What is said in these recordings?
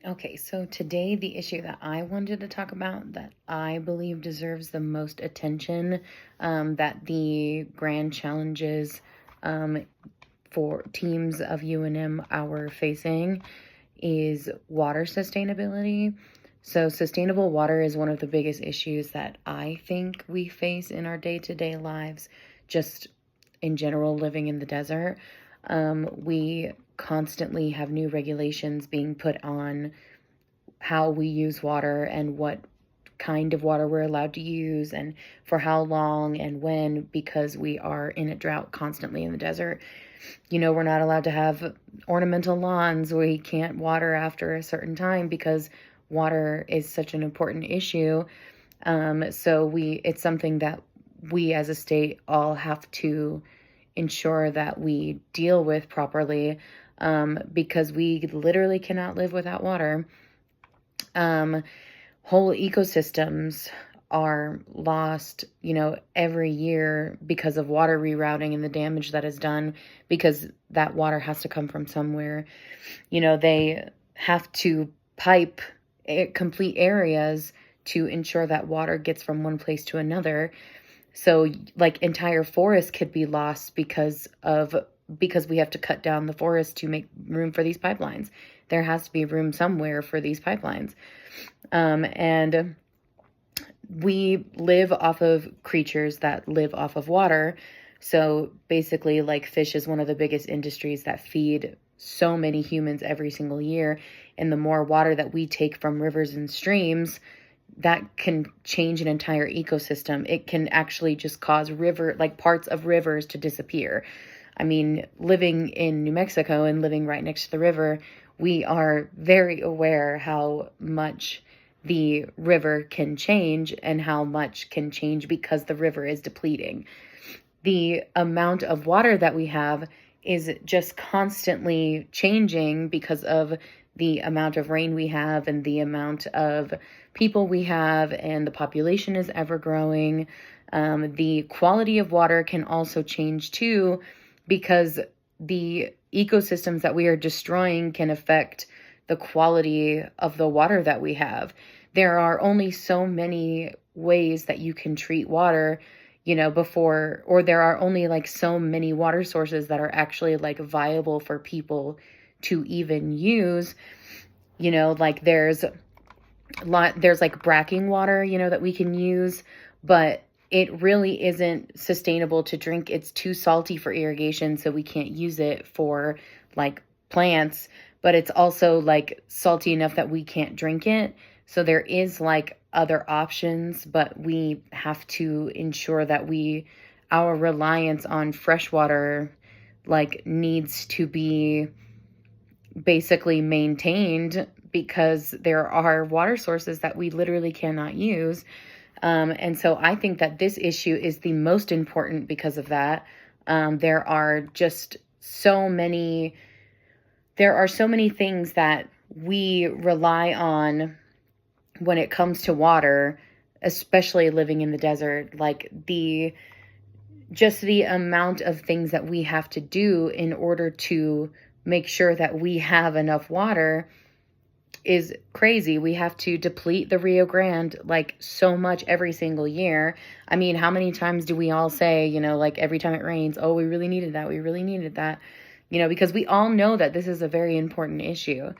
Okay, so today the issue that I wanted to talk about that I believe deserves the most attention, that the grand challenges um, for teams of UNM are facing is water sustainability. So, sustainable water is one of the biggest issues that I think we face in our day to day lives, just in general, living in the desert. We constantly have new regulations being put on how we use water and what kind of water we're allowed to use and for how long and when, because we are in a drought constantly in the desert. We're not allowed to have ornamental lawns. We can't water after a certain time because water is such an important issue. So it's something that we as a state all have to ensure that we deal with properly, because we literally cannot live without water. Um, Whole ecosystems are lost, every year because of water rerouting and the damage that is done because that water has to come from somewhere. They have to pipe complete areas to ensure that water gets from one place to another. So like entire forests could be lost because we have to cut down the forest to make room for these pipelines. There has to be room somewhere for these pipelines. And we live off of creatures that live off of water. So basically, like fish is one of the biggest industries that feed so many humans every single year. And the more water that we take from rivers and streams, that can change an entire ecosystem. It can actually just cause parts of rivers to disappear. I mean, living in New Mexico and living right next to the river, we are very aware how much the river can change and how much can change because the river is depleting. The amount of water that we have is just constantly changing because of the amount of rain we have and the amount of people we have, and the population is ever growing. The quality of water can also change too, because the ecosystems that we are destroying can affect the quality of the water that we have. There are only so many ways that you can treat water, or there are only like so many water sources that are actually like viable for people to even use. Like there's like bracking water, that we can use, but it really isn't sustainable to drink. It's too salty for irrigation, so we can't use it for like plants, but it's also like salty enough that we can't drink it. So there is like other options, but we have to ensure that our reliance on fresh water like needs to be basically maintained, because there are water sources that we literally cannot use. And so I think that this issue is the most important because of that. There are so many things that we rely on when it comes to water, especially living in the desert, like the amount of things that we have to do in order to make sure that we have enough water is crazy. We have to deplete the Rio Grande like so much every single year. I mean, how many times do we all say, like every time it rains, oh, we really needed that. We really needed that, because we all know that this is a very important issue.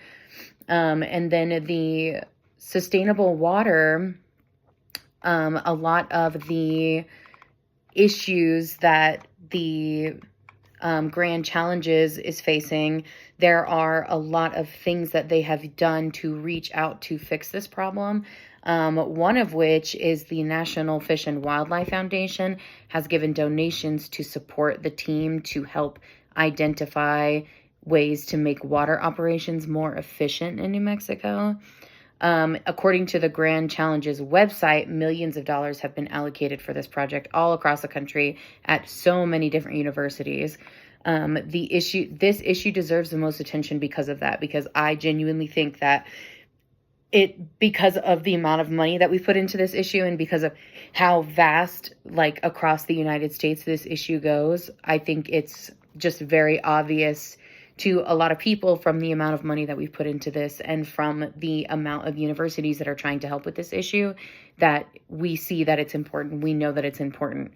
And then the sustainable water, a lot of the issues that the Grand Challenges is facing, there are a lot of things that they have done to reach out to fix this problem. One of which is the National Fish and Wildlife Foundation has given donations to support the team to help identify ways to make water operations more efficient in New Mexico. According to the Grand Challenges website, millions of dollars have been allocated for this project all across the country at so many different universities. This issue deserves the most attention because of that, because I genuinely think that because of the amount of money that we put into this issue and because of how vast, like across the United States, this issue goes, I think it's just very obvious to a lot of people from the amount of money that we've put into this and from the amount of universities that are trying to help with this issue, that we see that it's important. We know that it's important.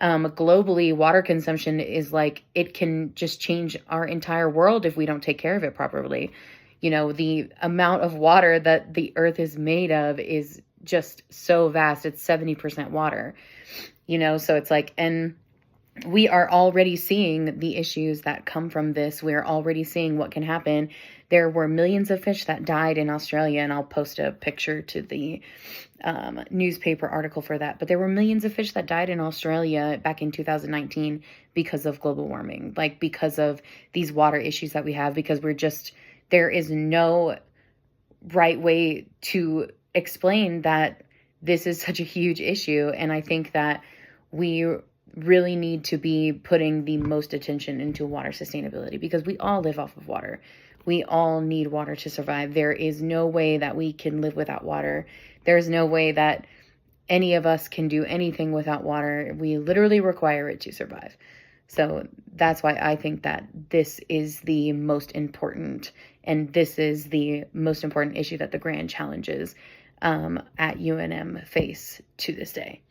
Globally, water consumption is like, it can just change our entire world if we don't take care of it properly. You know, the amount of water that the earth is made of is just so vast. It's 70% water, you know, so it's like, and we are already seeing the issues that come from this. We're already seeing what can happen. There were millions of fish that died in Australia, and I'll post a picture to the newspaper article for that. But there were millions of fish that died in Australia back in 2019 because of global warming, like because of these water issues that we have, because there is no right way to explain that this is such a huge issue. And I think that we really need to be putting the most attention into water sustainability, because we all live off of water. We all need water to survive. There is no way that we can live without water. There's no way that any of us can do anything without water. We literally require it to survive. So that's why I think that this is the most important, and this is the most important issue that the Grand Challenges at UNM face to this day.